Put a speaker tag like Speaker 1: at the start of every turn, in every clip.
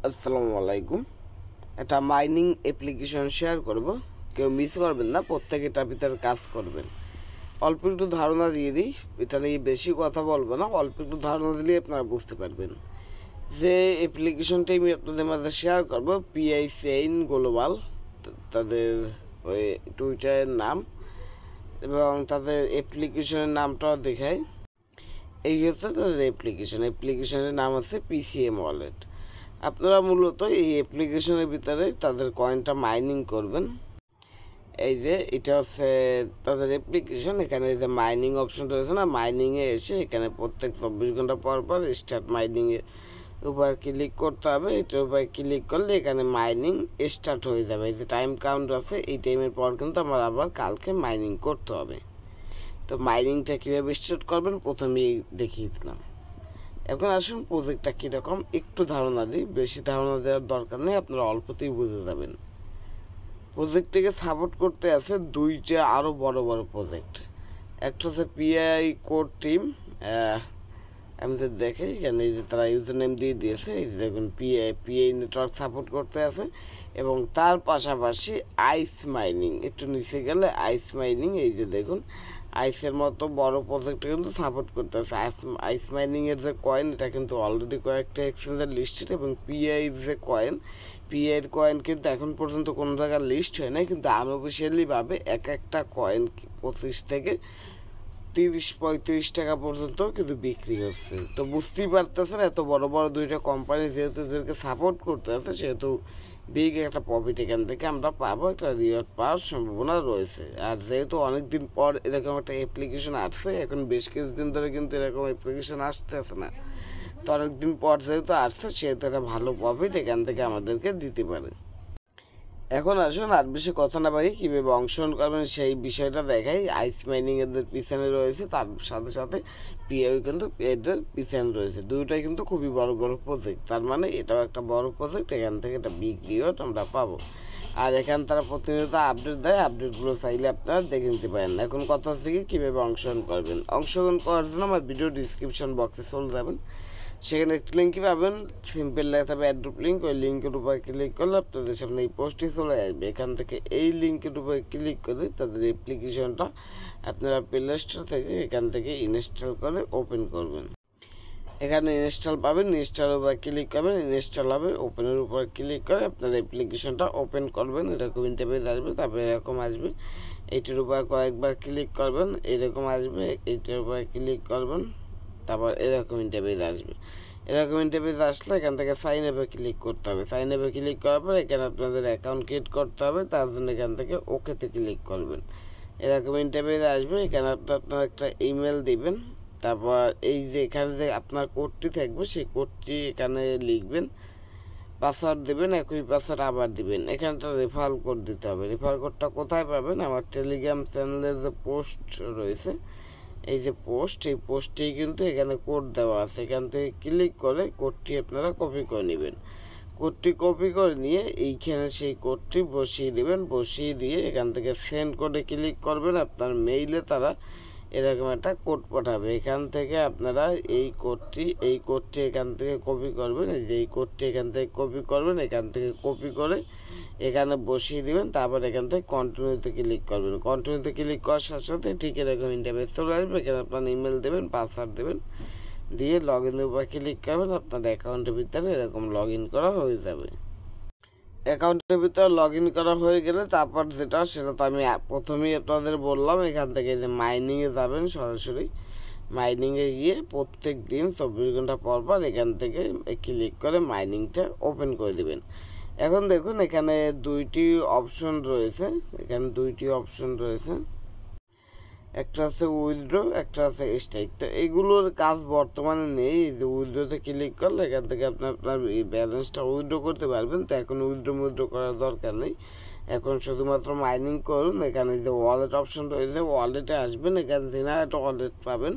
Speaker 1: আসসালামু আলাইকুম। একটা মাইনিং অ্যাপ্লিকেশন শেয়ার করব, কেউ মিস করবেন না, প্রত্যেকে এটার ভিতরে কাজ করবেন। অল্প একটু ধারণা দিয়ে দিই, এটা নিয়ে বেশি কথা বলবো না, অল্প একটু ধারণা দিলেই আপনারা বুঝতে পারবেন। যে অ্যাপ্লিকেশনটি আমি আপনাদের মাঝে শেয়ার করব, পিআই চেইন গ্লোবাল, তাদের ওই টুইটারের নাম এবং তাদের অ্যাপ্লিকেশনের নামটাও দেখায়। এই হচ্ছে তাদের অ্যাপ্লিকেশনের নাম আছে পিসিএম ওয়ালেট। আপনারা মূলত এই অ্যাপ্লিকেশনের ভিতরে তাদের কয়েনটা মাইনিং করবেন। এই যে এটা হচ্ছে তাদের অ্যাপ্লিকেশন, এখানে যে মাইনিং অপশন রয়েছে না, মাইনিংয়ে এসে এখানে প্রত্যেক 24 ঘন্টা পর পর স্টার্ট মাইনিংয়ের উপর ক্লিক করতে হবে। এটার উপর ক্লিক করলে এখানে মাইনিং স্টার্ট হয়ে যাবে। এই যে টাইম কাউন্ট আছে, এই টাইমের পর কিন্তু আমার আবার কালকে মাইনিং করতে হবে। তো মাইনিংটা কীভাবে স্টার্ট করবেন প্রথমেই দেখিয়ে দিলাম। এখন আসুন প্রজেক্টটা কীরকম একটু ধারণা দিই, বেশি ধারণা দেওয়ার দরকার নেই, আপনারা অল্পতেই বুঝে যাবেন। প্রজেক্টটিকে সাপোর্ট করতে আছে দুইটা আরও বড় বড় প্রজেক্ট। একটা হচ্ছে পিআই কোর টিম, আমি যে দেখে এখানে এই যে তারা ইউজার নেম দিয়ে দিয়েছে, এই যে দেখুন পিআই নেটওয়ার্ক সাপোর্ট করতে আছে। এবং তার পাশাপাশি আইস মাইনিং, একটু নিচে গেলে আইস মাইনিং, এই যে দেখুন আইসের মতো বড় প্রজেক্টটা কিন্তু সাপোর্ট করতে আছে। আইস মাইনিংয়ের যে কয়েন, এটা কিন্তু অলরেডি কয়েকটা এক্সচেঞ্জের লিস্টেড। এবং পিআইয়ের যে কয়েন, পিআইয়ের কয়েন কিন্তু এখন পর্যন্ত কোনো জায়গায় লিস্ট হয় নাই, কিন্তু আনঅফিসিয়ালিভাবে এক একটা কয়েন 25 থেকে 30-35 টাকা পর্যন্ত কিন্তু বিক্রি হচ্ছে। তো বুঝতেই পারতেছেন, এত বড় বড় দুইটা কোম্পানি যেহেতু এদেরকে সাপোর্ট করতে আছে, সেহেতু বিগ একটা প্রফিট এখান থেকে আমরা পাবো, একটা রিওয়ার্ড পাওয়ার সম্ভাবনা রয়েছে। আর যেহেতু অনেক দিন পর এরকম একটা অ্যাপ্লিকেশন আসছে, এখন বেশ কিছুদিন ধরে কিন্তু এরকম অ্যাপ্লিকেশন আসতেছে না, তো অনেকদিন পর যেহেতু আসছে, সেহেতু একটা ভালো প্রফিট এখান থেকে আমাদেরকে দিতে পারে। এখন আসুন আর বেশি কথা না বাড়ি, কীভাবে অংশগ্রহণ করবেন সেই বিষয়টা দেখাই। আইস মাইনিং এদের পিছনে রয়েছে, তার সাথে সাথে পিআই কিন্তু এদের পিছনে রয়েছে। দুইটাই কিন্তু খুবই বড় বড় প্রজেক্ট, তার মানে এটাও একটা বড় প্রজেক্ট, এখান থেকে একটা বিগ রিওয়ার্ড আমরা পাবো। আর এখান তারা প্রতিনিয়ত আপডেট দেয়, আপডেটগুলো চাইলে আপনারা দেখে নিতে পারেন। এখন কথা হচ্ছে কি, কীভাবে অংশগ্রহণ করবেন। অংশগ্রহণ করার জন্য আমার ভিডিও ডিসক্রিপশন বক্সে চলে যাবেন, সেখানে একটি লিঙ্কই পাবেন, সিম্পল লেখা থাকবে অ্যাড্রপ লিঙ্ক। ওই লিঙ্কের উপর ক্লিক করলে আপনাদের সামনে এই পোস্টটি চলে আসবে। এখান থেকে এই লিঙ্কের উপরে ক্লিক করে তাদের অ্যাপ্লিকেশনটা আপনারা প্লে স্টোর থেকে এখান থেকে ইনস্টল করে ওপেন করবেন। এখানে ইনস্টল পাবেন, ইনস্টলের উপর ক্লিক করবেন, ইনস্টল হবে। ওপেনের উপর ক্লিক করে আপনার অ্যাপ্লিকেশনটা ওপেন করবেন। এরকম ইন্টারফেস আসবে, তারপরে এরকম আসবে। এইটার উপর কয়েকবার ক্লিক করবেন, এরকম আসবে। এইটার উপর ক্লিক করবেন, তারপর এরকম ইন্টারফেস আসবে। এরকম ইন্টারফেস আসলে এখান থেকে সাইন আপে ক্লিক করতে হবে। সাইন আপে ক্লিক করার পর এখানে আপনাদের অ্যাকাউন্ট ক্রিয়েট করতে হবে, তার জন্য এখান থেকে ওকেতে ক্লিক করবেন। এরকম ইন্টারফেস আসবে, এখানে আপনার একটা ইমেল দিবেন। তারপর এই যে এখানে যে আপনার কোডটি থাকবে, সেই কোডটি এখানে লিখবেন, পাসওয়ার্ড দেবেন, একই পাসওয়ার্ড আবার দিবেন। এখানটা রেফারেল কোড দিতে হবে। রেফারেল কোডটা কোথায় পাবেন, আমার টেলিগ্রাম চ্যানেলের যে পোস্ট রয়েছে, এই যে পোস্ট, এই পোস্টেই কিন্তু এখানে কোড দেওয়া আছে। এখান থেকে ক্লিক করে কোডটি আপনারা কপি করে নেবেন। কোডটি কপি করে নিয়ে এইখানে সেই কোডটি বসিয়ে দেবেন। বসিয়ে দিয়ে এখান থেকে সেন্ড কোডে ক্লিক করবেন। আপনার মেইলে তারা এরকম একটা কোড পাঠাবে। এখান থেকে আপনারা এই কোডটি এখান থেকে কপি করবেন। এই যে এই কোডটি এখান থেকে কপি করবেন, এখান থেকে কপি করে এখানে বসিয়ে দিবেন। তারপর এখান থেকে কন্টিনিউতে ক্লিক করবেন। কন্টিনিউতে ক্লিক করার সাথে সাথে ঠিক এরকম ইন্টারফেস চলে আসবে। এখানে আপনার ইমেল দেবেন, পাসওয়ার্ড দেবেন, দিয়ে লগ ইনের উপর ক্লিক করবেন। আপনার অ্যাকাউন্টের ভিতরে এরকম লগ ইন করা হয়ে যাবে। অ্যাকাউন্টের ভিতরে লগ ইন করা হয়ে গেলে তারপর যেটা, সেটা তো আমি প্রথমেই আপনাদের বললাম। এখান থেকে যে মাইনিংয়ে যাবেন, সরাসরি মাইনিংয়ে গিয়ে প্রত্যেক দিন 24 ঘন্টা পর পর এখান থেকে ক্লিক করে মাইনিংটা ওপেন করে দেবেন। এখন দেখুন এখানে দুইটি অপশন রয়েছে, একটা আছে উইথড্র, একটা আছে স্ট্রাইক। তো এইগুলোর কাজ বর্তমানে নেই। এই যে উইথড্রোতে ক্লিক করলে এখান থেকে আপনার ব্যালেন্সটা উইথড্র করতে পারবেন। তো এখন উইথড্র করার দরকার নেই, এখন শুধুমাত্র মাইনিং করুন। এখানে যে ওয়ালেট অপশন রয়েছে, ওয়ালেটে আসবেন, এখানে জেনারেট ওয়ালেট পাবেন।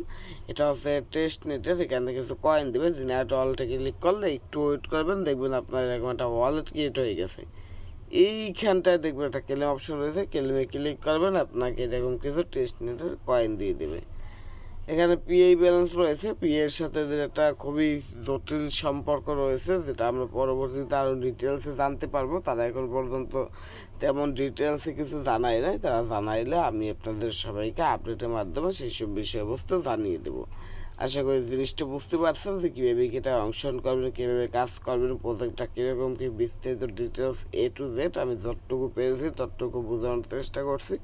Speaker 1: এটা হচ্ছে টেস্ট নেটের, এখান থেকে কিছু কয়েন দেবে। জেনারেট ওয়ালেটে ক্লিক করলে একটু ওয়েট করবেন, দেখবেন আপনার এরকম একটা ওয়ালেট ক্রিয়েট হয়ে গেছে। এইখানটায় দেখবেন একটা ক্লেম অপশন রয়েছে, ক্লেমে ক্লিক করবেন, আপনাকে এরকম কিছু টেস্ট নেটের কয়েন দিয়ে দেবে। এখানে পিএ ব্যালেন্স রয়েছে। পিএ এর সাথে একটা খুবই জটিল সম্পর্ক রয়েছে, যেটা আমরা পরবর্তীতে আরও ডিটেলসে জানতে পারবো। তারা এখন পর্যন্ত তেমন ডিটেলসে কিছু জানায় নাই, তারা জানাইলে আমি আপনাদের সবাইকে আপডেটের মাধ্যমে সেই সব বিষয়বস্তু জানিয়ে দেবো। আশা করি জিনিসটা বুঝতে পারছেন যে কীভাবে এটা অংশগ্রহণ করবেন, কীভাবে কাজ করবেন, প্রজেক্টটা কীরকম কী বিস্তারিত ডিটেলস A to Z আমি যতটুকু পেরেছি ততটুকু বোঝানোর চেষ্টা করছি।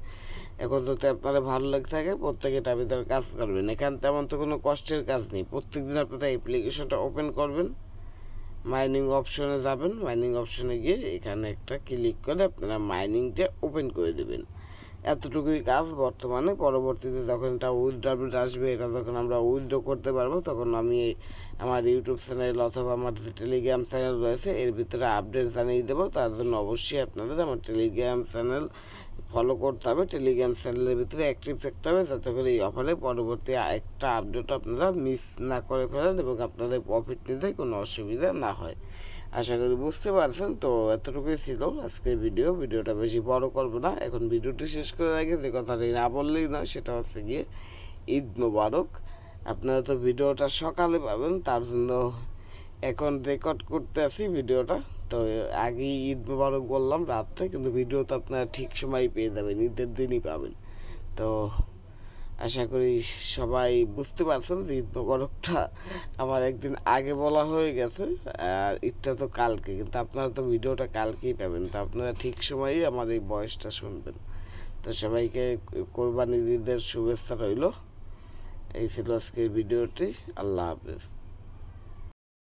Speaker 1: এখন যদি আপনারা ভালো লাগে থাকে প্রত্যেকে এটার ভিতরে কাজ করবেন। এখানে তেমন তো কোনো কষ্টের কাজ নেই। প্রত্যেকদিন আপনারা অ্যাপ্লিকেশনটা ওপেন করবেন, মাইনিং অপশনে যাবেন, মাইনিং অপশনে গিয়ে এখানে একটা ক্লিক করে আপনারা মাইনিংটা ওপেন করে দেবেন। এতটুকুই কাজ বর্তমানে। পরবর্তীতে যখন এটা উইথড্র আসবে, এটা যখন আমরা উইথড্র করতে পারবো, তখন আমি আমার ইউটিউব চ্যানেল অথবা আমার যে টেলিগ্রাম চ্যানেল রয়েছে এর ভিতরে আপডেট জানিয়ে দেবো। তার জন্য অবশ্যই আপনাদের আমার টেলিগ্রাম চ্যানেল ফলো করতে হবে, টেলিগ্রাম চ্যানেলের ভিতরে অ্যাক্টিভ থাকতে হবে, যাতে করে এই অফারে পরবর্তী একটা আপডেট আপনারা মিস না করে ফেলেন এবং আপনাদের প্রফিট নিতে কোনো অসুবিধা না হয়। আশা করি বুঝতে পারছেন। তো এতটুকুই ছিল আজকের ভিডিওটা বেশি বড় করবো না। এখন ভিডিওটি শেষ করে রাখি, যে কথাটি না বললেই নয়, সেটা হচ্ছে গিয়ে ঈদ মোবারক। আপনারা তো ভিডিওটা সকালে পাবেন, তার জন্য এখন রেকর্ড করতে আসি ভিডিওটা। তো আগেই ঈদ মোবারক বললাম রাত্রে, কিন্তু ভিডিও তো আপনারা ঠিক সময় পেয়ে যাবেন, ঈদের দিনই পাবেন। তো আশা করি সবাই বুঝতে পারছেন যে ঈদ মোবারকটা আমার একদিন আগে বলা হয়ে গেছে, আর ঈদটা তো কালকে, কিন্তু আপনারা তো ভিডিওটা কালকেই পাবেন। তো আপনারা ঠিক সময়েই আমার এই ভয়েসটা শুনবেন। তো সবাইকে কোরবানির ঈদের শুভেচ্ছা রইল। এই ছিল আজকের ভিডিওটি। আল্লাহ হাফেজ।